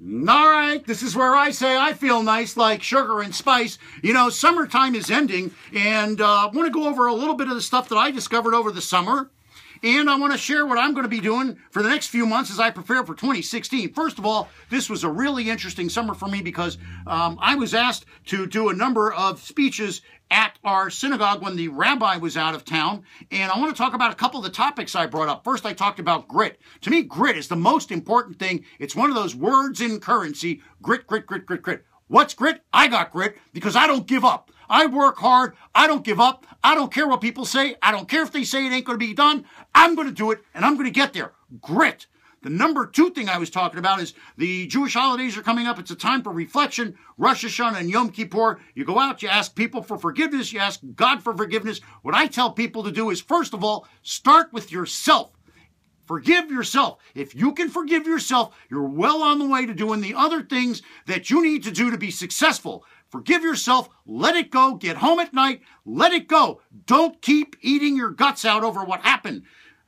All right, this is where I say I feel nice like sugar and spice. You know, summertime is ending, and I want to go over a little bit of the stuff that I discovered over the summer. And I want to share what I'm going to be doing for the next few months as I prepare for 2016. First of all, this was a really interesting summer for me because I was asked to do a number of speeches at our synagogue when the rabbi was out of town. And I want to talk about a couple of the topics I brought up. First, I talked about grit. To me, grit is the most important thing. It's one of those words in currency. Grit, grit, grit, grit, grit. What's grit? I got grit because I don't give up. I work hard. I don't give up. I don't care what people say. I don't care if they say it ain't going to be done. I'm going to do it, and I'm going to get there. Grit. The number two thing I was talking about is the Jewish holidays are coming up. It's a time for reflection. Rosh Hashanah and Yom Kippur. You go out, you ask people for forgiveness. You ask God for forgiveness. What I tell people to do is, first of all, start with yourself. Forgive yourself. If you can forgive yourself, you're well on the way to doing the other things that you need to do to be successful. Forgive yourself, let it go, get home at night, let it go. Don't keep eating your guts out over what happened.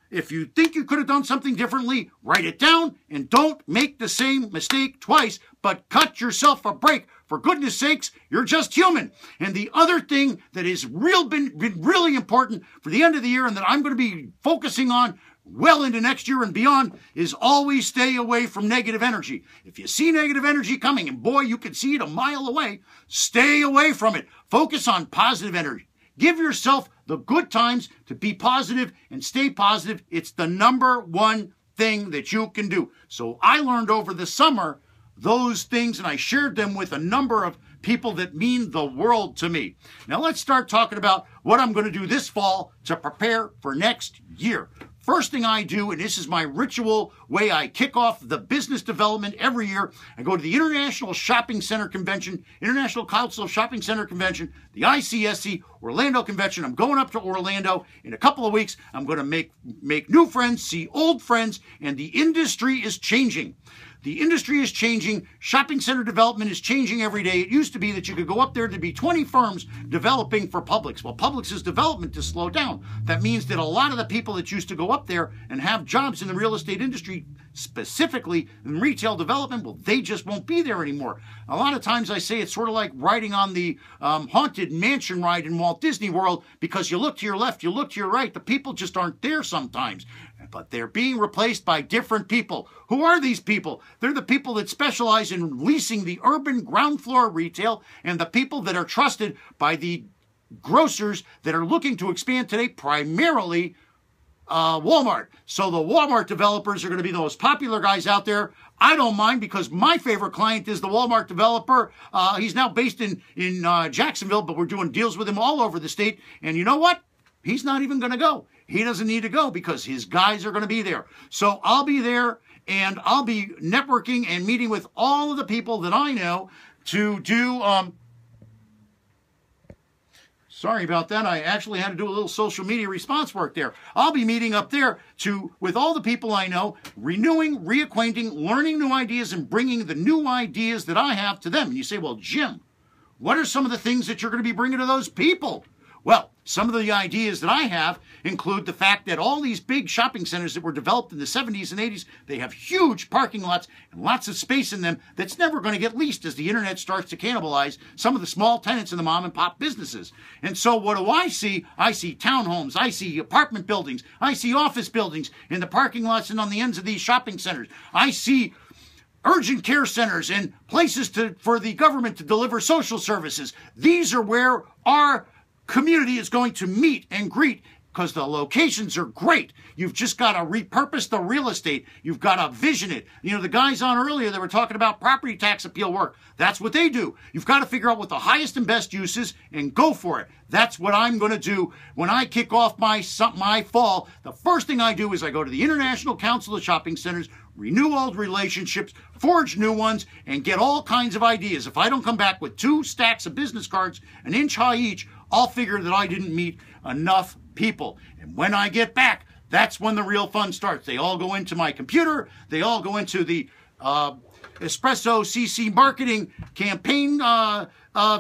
If you think you could have done something differently, write it down and don't make the same mistake twice, but cut yourself a break. For goodness sakes, you're just human. And the other thing that has been really important for the end of the year and that I'm going to be focusing on well into next year and beyond is always stay away from negative energy. If you see negative energy coming, and boy, you can see it a mile away, stay away from it. Focus on positive energy. Give yourself the good times to be positive and stay positive. It's the number one thing that you can do. So I learned over the summer those things, and I shared them with a number of people that mean the world to me. Now let's start talking about what I'm going to do this fall to prepare for next year. First thing I do, and this is my ritual way I kick off the business development every year, I go to the International Shopping Center Convention, International Council of Shopping Center Convention, the ICSC, Orlando Convention. I'm going up to Orlando in a couple of weeks. I'm going to make new friends, see old friends, and the industry is changing. The industry is changing. Shopping center development is changing every day. It used to be that you could go up there to be 20 firms developing for Publix. Well, Publix's development has slowed down. That means that a lot of the people that used to go up there and have jobs in the real estate industry, specifically in retail development, well, they just won't be there anymore. A lot of times I say it's sort of like riding on the Haunted Mansion ride in Walt Disney World, because you look to your left, you look to your right, the people just aren't there sometimes. But they're being replaced by different people. Who are these people? They're the people that specialize in leasing the urban ground floor retail and the people that are trusted by the grocers that are looking to expand today, primarily Walmart. So the Walmart developers are going to be the most popular guys out there. I don't mind because my favorite client is the Walmart developer. He's now based in Jacksonville, but we're doing deals with him all over the state. And you know what? He's not even going to go. He doesn't need to go because his guys are going to be there. So I'll be there and I'll be networking and meeting with all of the people that I know to do, sorry about that. I actually had to do a little social media response work there. I'll be meeting up there with all the people I know, renewing, reacquainting, learning new ideas, and bringing the new ideas that I have to them. And you say, well, Jim, what are some of the things that you're going to be bringing to those people? Well, some of the ideas that I have include the fact that all these big shopping centers that were developed in the 70s and 80s, they have huge parking lots and lots of space in them that's never going to get leased as the internet starts to cannibalize some of the small tenants in the mom and pop businesses. And so what do I see? I see townhomes, I see apartment buildings, I see office buildings in the parking lots and on the ends of these shopping centers. I see urgent care centers and places for the government to deliver social services. These are where our community is going to meet and greet because the locations are great. You've just got to repurpose the real estate. You've got to vision it. You know, the guys on earlier that were talking about property tax appeal work, that's what they do. You've got to figure out what the highest and best use is and go for it. That's what I'm going to do when I kick off my fall. The first thing I do is I go to the International Council of Shopping Centers, renew old relationships, forge new ones, and get all kinds of ideas. If I don't come back with 2 stacks of business cards, an inch high each, I'll figure that I didn't meet enough people. And when I get back, that's when the real fun starts. They all go into my computer. They all go into the Espresso CC marketing campaign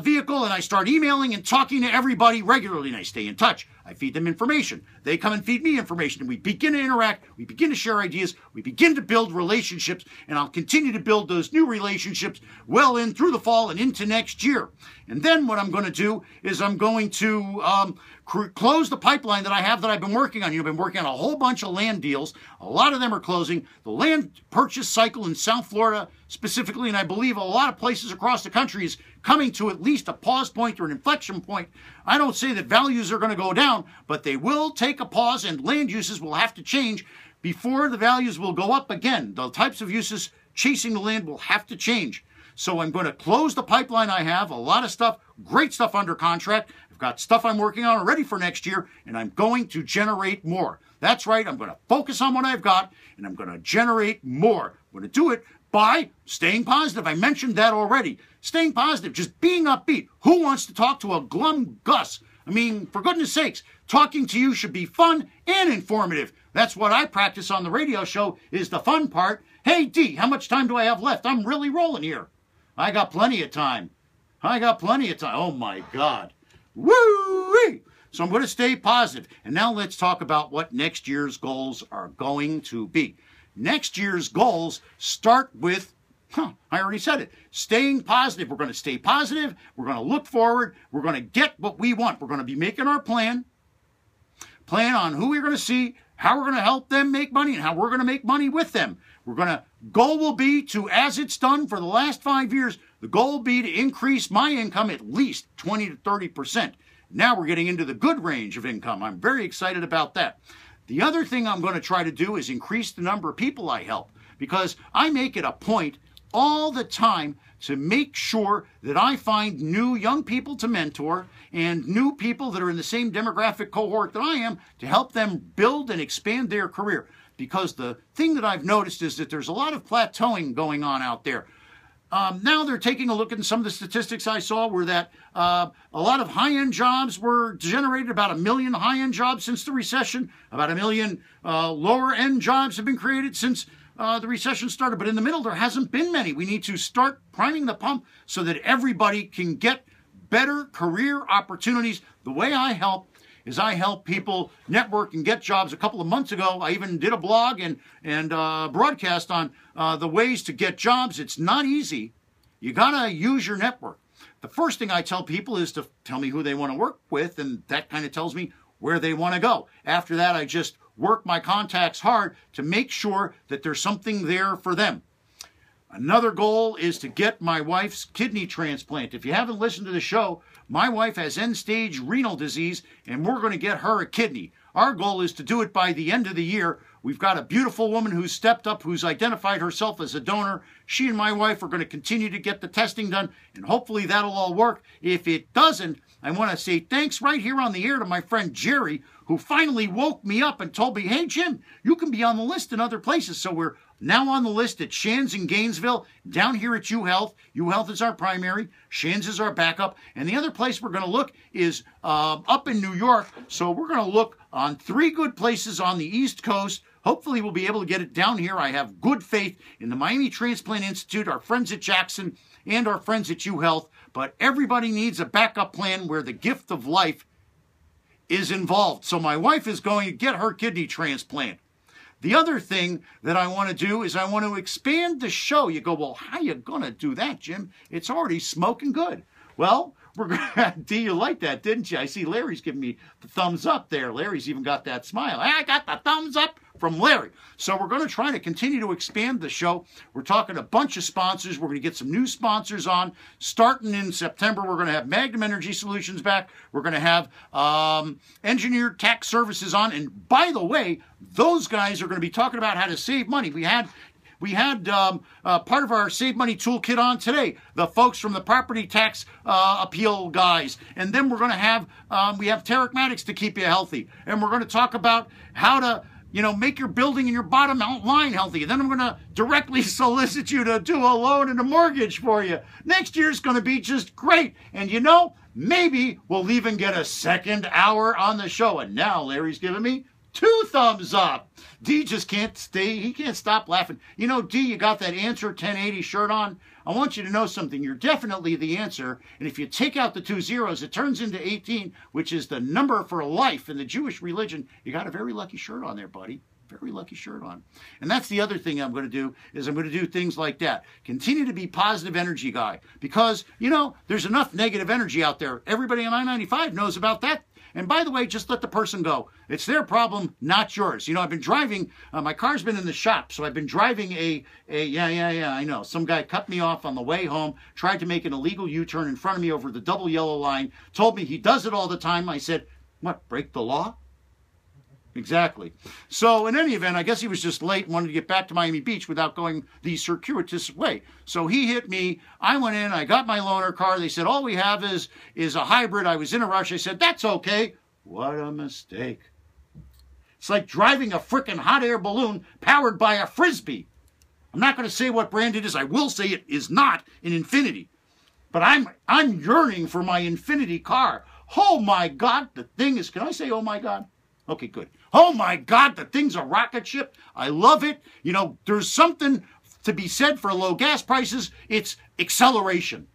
vehicle, and I start emailing and talking to everybody regularly, and I stay in touch. I feed them information. They come and feed me information, and we begin to interact. We begin to share ideas. We begin to build relationships, and I'll continue to build those new relationships well in through the fall and into next year. And then what I'm going to do is I'm going to close the pipeline that I have that I've been working on. I've been working on a whole bunch of land deals. A lot of them are closing. The land purchase cycle in South Florida specifically, and I believe a lot of places across the country, is coming to at least a pause point or an inflection point. I don't say that values are going to go down, but they will take a pause, and land uses will have to change before the values will go up again. The types of uses chasing the land will have to change. So I'm going to close the pipeline I have, a lot of stuff, great stuff under contract. I've got stuff I'm working on already for next year, and I'm going to generate more. That's right, I'm going to focus on what I've got, and I'm going to generate more. I'm going to do it by staying positive. I mentioned that already. Staying positive, just being upbeat. Who wants to talk to a glum Gus? I mean, for goodness sakes, talking to you should be fun and informative. That's what I practice on the radio show, is the fun part. Hey, D, how much time do I have left? I'm really rolling here. I got plenty of time. Oh, my God. Woo-wee! So I'm going to stay positive. And now let's talk about what next year's goals are going to be. Next year's goals start with, I already said it, staying positive. We're going to stay positive. We're going to look forward. We're going to get what we want. We're going to be making our plan on who we're going to see, how we're going to help them make money, and how we're going to make money with them. Goal will be to, as it's done for the last 5 years, the goal will be to increase my income at least 20 to 30%. Now we're getting into the good range of income. I'm very excited about that. The other thing I'm going to try to do is increase the number of people I help, because I make it a point all the time to make sure that I find new young people to mentor and new people that are in the same demographic cohort that I am to help them build and expand their career. Because the thing that I've noticed is that there's a lot of plateauing going on out there. Now they're taking a look at some of the statistics I saw were that a lot of high-end jobs were generated, about 1 million high-end jobs since the recession. About 1 million lower-end jobs have been created since the recession started. But in the middle, there hasn't been many. We need to start priming the pump so that everybody can get better career opportunities. The way I help is I help people network and get jobs. A couple of months ago, I even did a blog and broadcast on the ways to get jobs. It's not easy. You got to use your network. The first thing I tell people is to tell me who they want to work with, and that kind of tells me where they want to go. After that, I just work my contacts hard to make sure that there's something there for them. Another goal is to get my wife's kidney transplant. If you haven't listened to the show, my wife has end-stage renal disease, and we're going to get her a kidney. Our goal is to do it by the end of the year. We've got a beautiful woman who's stepped up, who's identified herself as a donor. She and my wife are going to continue to get the testing done, and hopefully that'll all work. If it doesn't, I want to say thanks right here on the air to my friend Jerry, who finally woke me up and told me, hey, Jim, you can be on the list in other places. So we're now on the list at Shands in Gainesville, down here at UHealth. UHealth is our primary, Shands is our backup, and the other place we're going to look is up in New York. So we're going to look on 3 good places on the East Coast. Hopefully we'll be able to get it down here. I have good faith in the Miami Transplant Institute, our friends at Jackson, and our friends at UHealth. But everybody needs a backup plan where the gift of life is involved. So my wife is going to get her kidney transplant. The other thing that I want to do is I want to expand the show. You go, well, how you going to do that, Jim? It's already smoking good. Well, we're going to, D, you like that, didn't you? I see Larry's giving me the thumbs up there. Larry's even got that smile. I got the thumbs up from Larry. So we're going to try to continue to expand the show. We're talking a bunch of sponsors. We're going to get some new sponsors on. Starting in September, we're going to have Magnum Energy Solutions back. We're going to have Engineered Tax Services on. And by the way, those guys are going to be talking about how to save money. We had part of our Save Money Toolkit on today, the folks from the property tax appeal guys. And then we're going to have, we have Tarek Maddox to keep you healthy. And we're going to talk about how to, make your building and your bottom line healthy. And then I'm going to directly solicit you to do a loan and a mortgage for you. Next year's going to be just great. And maybe we'll even get a second hour on the show. And now Larry's giving me 2 thumbs up. D just can't stay. He can't stop laughing. You know, D, you got that Answer 1080 shirt on. I want you to know something. You're definitely the answer. And if you take out the 2 zeros, it turns into 18, which is the number for life in the Jewish religion. You got a very lucky shirt on there, buddy. Very lucky shirt on. And that's the other thing I'm going to do, is I'm going to do things like that. Continue to be positive energy guy. Because, you know, there's enough negative energy out there. Everybody on I-95 knows about that. And by the way, just let the person go. It's their problem, not yours. You know, I've been driving, my car's been in the shop, so I've been driving I know. Some guy cut me off on the way home, tried to make an illegal U-turn in front of me over the double yellow line, told me he does it all the time. I said, what, break the law? Exactly. So in any event, I guess he was just late and wanted to get back to Miami Beach without going the circuitous way. So he hit me. I went in. I got my loaner car. They said, all we have is a hybrid. I was in a rush. I said, that's okay. What a mistake. It's like driving a frickin' hot air balloon powered by a Frisbee. I'm not going to say what brand it is. I will say it is not an Infiniti. But I'm yearning for my Infiniti car. Oh, my God. The thing is, can I say, oh, my God? Okay, good. Oh my God, the thing's a rocket ship. I love it. You know, there's something to be said for low gas prices. It's acceleration.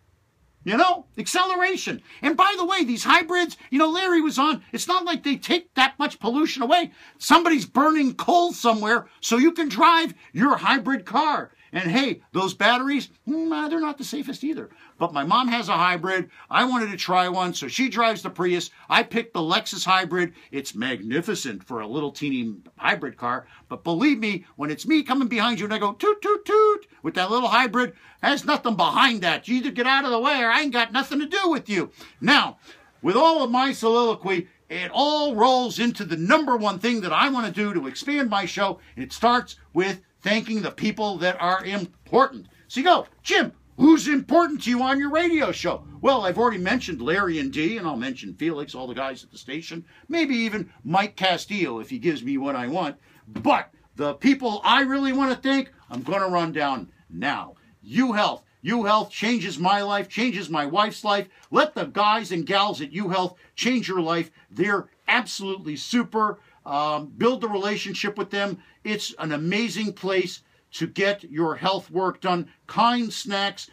You know, acceleration. And by the way, these hybrids, you know, Larry was on, it's not like they take that much pollution away. Somebody's burning coal somewhere so you can drive your hybrid car. And hey, those batteries, they're not the safest either. But my mom has a hybrid. I wanted to try one, so she drives the Prius. I picked the Lexus hybrid. It's magnificent for a little teeny hybrid car. But believe me, when it's me coming behind you and I go toot, toot, toot with that little hybrid, there's nothing behind that. You either get out of the way or I ain't got nothing to do with you. Now, with all of my soliloquy, it all rolls into the number one thing that I want to do to expand my show. And it starts with thanking the people that are important. So you go, Jim, who's important to you on your radio show? Well, I've already mentioned Larry and D, and I'll mention Felix, all the guys at the station, maybe even Mike Castillo if he gives me what I want. But the people I really want to thank, I'm going to run down now. UHealth. UHealth changes my life, changes my wife's life. Let the guys and gals at UHealth change your life. They're absolutely super. Build the relationship with them. It's an amazing place to get your health work done. Kind Snacks,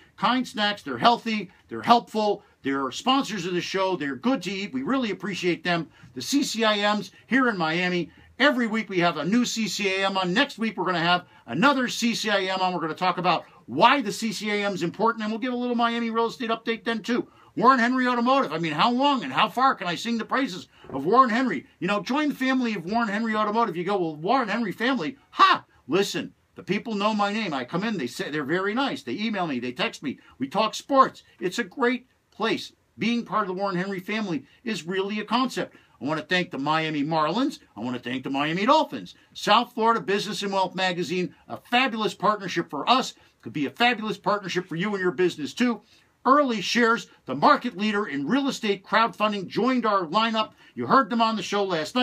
they're healthy, they're helpful, they're sponsors of the show, they're good to eat. We really appreciate them. The CCIMs here in Miami, every week we have a new CCIM on. Next week we're going to have another CCIM on. We're going to talk about why the CCIM is important, and we'll give a little Miami real estate update then too. Warren Henry Automotive. I mean, how long and how far can I sing the praises of Warren Henry? You know, join the family of Warren Henry Automotive. You go, well, Warren Henry family. Ha! Listen, the people know my name. I come in. They say they're very nice. They email me. They text me. We talk sports. It's a great place. Being part of the Warren Henry family is really a concept. I want to thank the Miami Marlins. I want to thank the Miami Dolphins. South Florida Business and Wealth Magazine, a fabulous partnership for us. Could be a fabulous partnership for you and your business too. Early Shares, the market leader in real estate crowdfunding, joined our lineup. You heard them on the show last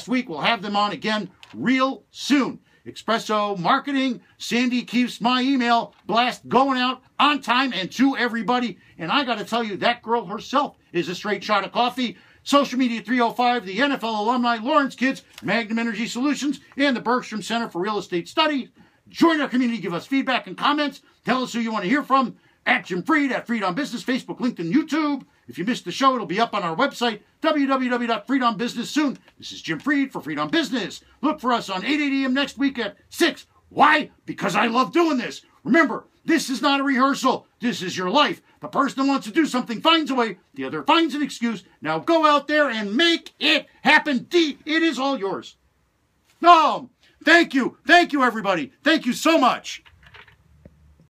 week. We'll have them on again real soon. Espresso Marketing, Sandy keeps my email blast going out on time and to everybody. And I got to tell you, that girl herself is a straight shot of coffee. Social Media 305, the NFL alumni, Lawrence Kids, Magnum Energy Solutions, and the Bergstrom Center for Real Estate Studies. Join our community, give us feedback and comments. Tell us who you want to hear from. At Jim Fried, at Fried on Business, Facebook, LinkedIn, YouTube. If you missed the show, it'll be up on our website, www.friedonbusiness soon. This is Jim Fried for Fried on Business. Look for us on 8 a.m. next week at 6. Why? Because I love doing this. Remember, this is not a rehearsal. This is your life. The person that wants to do something finds a way. The other finds an excuse. Now go out there and make it happen. D, it is all yours. No, thank you. Thank you, everybody. Thank you so much.